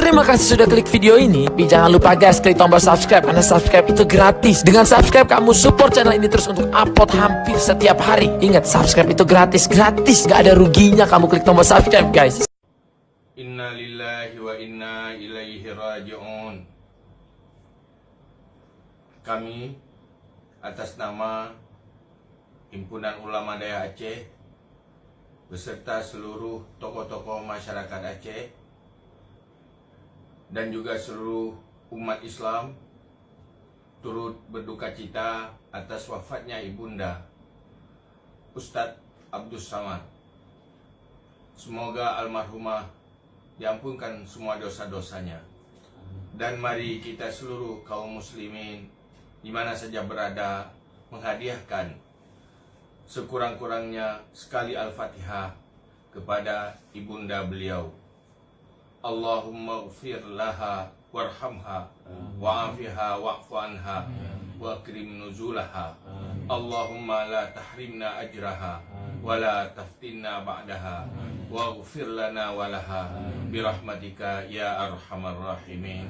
Terima kasih sudah klik video ini. Tapi jangan lupa guys, klik tombol subscribe karena subscribe itu gratis. Dengan subscribe kamu support channel ini terus untuk upload hampir setiap hari. Ingat, subscribe itu gratis, gak ada ruginya kamu klik tombol subscribe guys. Inna lillahi wa inna ilaihi raji'un. Kami atas nama Himpunan Ulama Daya Aceh beserta seluruh tokoh-tokoh masyarakat Aceh dan juga seluruh umat Islam turut berduka cita atas wafatnya Ibunda Ustadz Abdus Samad. Semoga almarhumah diampunkan semua dosa-dosanya. Dan mari kita seluruh kaum muslimin di mana saja berada menghadiahkan sekurang-kurangnya sekali Al-Fatihah kepada ibunda beliau. Allahumma ghfir laha warhamha wa'afiha wa'fu anha wa akrim nuzulaha. Allahumma la tahrimna ajraha wa la taftinna ba'daha wa ghfir lana wa laha birahmatika ya arhamar rahimin.